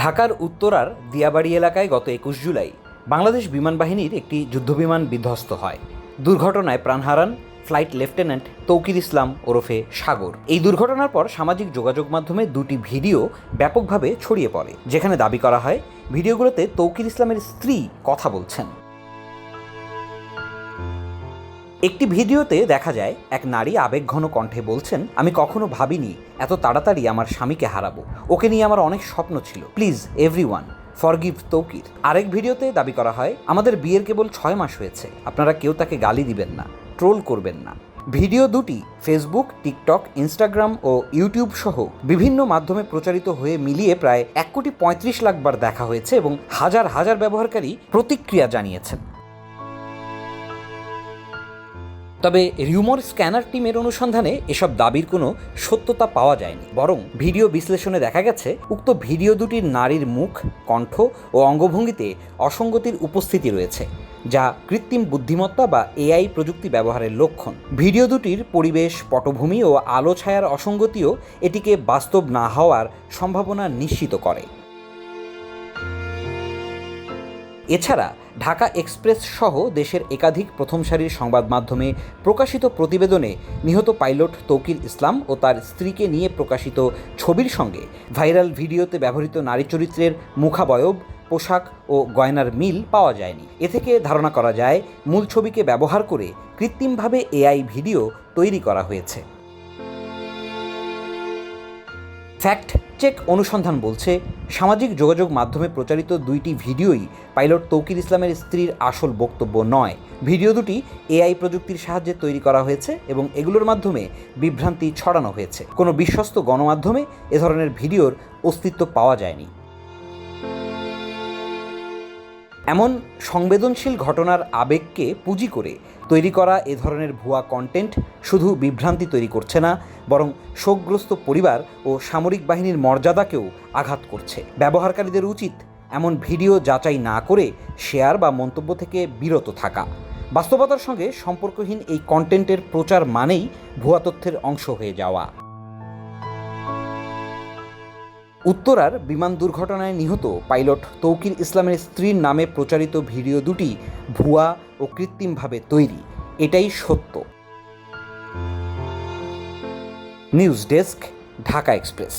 ঢাকার উত্তরার দিয়াবাড়ি এলাকায় গত ২১ জুলাই বাংলাদেশ বিমান বাহিনীর একটি যুদ্ধবিমান বিধ্বস্ত হয়। দুর্ঘটনায় প্রাণ হারান ফ্লাইট লেফটেন্যান্ট তৌকির ইসলাম ওরফে সাগর। এই দুর্ঘটনার পর সামাজিক যোগাযোগ মাধ্যমে দুটি ভিডিও ব্যাপকভাবে ছড়িয়ে পড়ে, যেখানে দাবি করা হয় ভিডিওগুলোতে তৌকির ইসলামের স্ত্রী কথা বলছেন। একটি ভিডিওতে দেখা যায় এক নারী আবেগঘন কণ্ঠে বলছেন, আমি কখনো ভাবিনি এত তাড়াতাড়ি আমার স্বামীকে হারাবো। ওকে নিয়ে আমার অনেক স্বপ্ন ছিল। Please everyone forgive Toukir. আরেক ভিডিওতে দাবি করা হয়, আমাদের বিয়ের কেবল ৬ মাস হয়েছে, আপনারা কেউ তাকে গালি দিবেন না, ট্রোল করবেন না। ভিডিও দুটি ফেসবুক, টিকটক, ইনস্টাগ্রাম ও ইউটিউব সহ বিভিন্ন মাধ্যমে প্রচারিত হয়ে মিলিয়ে প্রায় ১,৩৫,০০,০০০ বার দেখা হয়েছে এবং হাজার হাজার ব্যবহারকারী প্রতিক্রিয়া জানিয়েছেন। তবে রিউমার স্ক্যানার টিমের অনুসন্ধানে এসব দাবির কোনো সত্যতা পাওয়া যায়নি, বরং ভিডিও বিশ্লেষণে দেখা গেছে উক্ত ভিডিও দুটির নারীর মুখ, কণ্ঠ ও অঙ্গভঙ্গিতে অসঙ্গতির উপস্থিতি রয়েছে, যা কৃত্রিম বুদ্ধিমত্তা বা এআই প্রযুক্তি ব্যবহারের লক্ষণ। ভিডিও দুটির পরিবেশ, পটভূমি ও আলো ছায়ার অসঙ্গতিও এটিকে বাস্তব না হওয়ার সম্ভাবনা নিশ্চিত করে। এছাড়া ঢাকা এক্সপ্রেস সহ দেশের একাধিক প্রথম সারির সংবাদ মাধ্যমে প্রকাশিত প্রতিবেদনে নিহত পাইলট তৌকির ইসলাম ও তার স্ত্রীকে নিয়ে প্রকাশিত ছবির সঙ্গে ভাইরাল ভিডিওতে ব্যবহৃত নারী চরিত্রের মুখাবয়ব, পোশাক ও গয়নার মিল পাওয়া যায়নি। এ থেকে ধারণা করা যায় মূল ছবিকে ব্যবহার করে কৃত্রিমভাবে এআই ভিডিও তৈরি করা হয়েছে। ফ্যাক্ট চেক অনুসন্ধান বলছে, সামাজিক যোগাযোগ মাধ্যমে প্রচারিত দুইটি ভিডিওই পাইলট তৌকির ইসলামের স্ত্রীর আসল বক্তব্য নয়। ভিডিও দুটি এআই প্রযুক্তির সাহায্যে তৈরি করা হয়েছে এবং এগুলোর মাধ্যমে বিভ্রান্তি ছড়ানো হয়েছে। কোনো বিশ্বস্ত গণমাধ্যমে এ ধরনের ভিডিওর অস্তিত্ব পাওয়া যায়নি। এমন সংবেদনশীল ঘটনার আবেগকে পুঁজি করে তৈরি করা এ ধরনের ভুয়া কন্টেন্ট শুধু বিভ্রান্তি তৈরি করছে না, বরং শোকগ্রস্ত পরিবার ও সামরিক বাহিনীর মর্যাদাকেও আঘাত করছে। ব্যবহারকারীদের উচিত এমন ভিডিও যাচাই না করে শেয়ার বা মন্তব্য থেকে বিরত থাকা। বাস্তবতার সঙ্গে সম্পর্কহীন এই কন্টেন্টের প্রচার মানেই ভুয়া তথ্যের অংশ হয়ে যাওয়া। উত্তরার বিমান দুর্ঘটনায় নিহত পাইলট তৌকির ইসলামের স্ত্রীর নামে প্রচারিত ভিডিও দুটি ভুয়া ও কৃত্রিমভাবে তৈরি, এটাই সত্য। News desk, Dhaka express.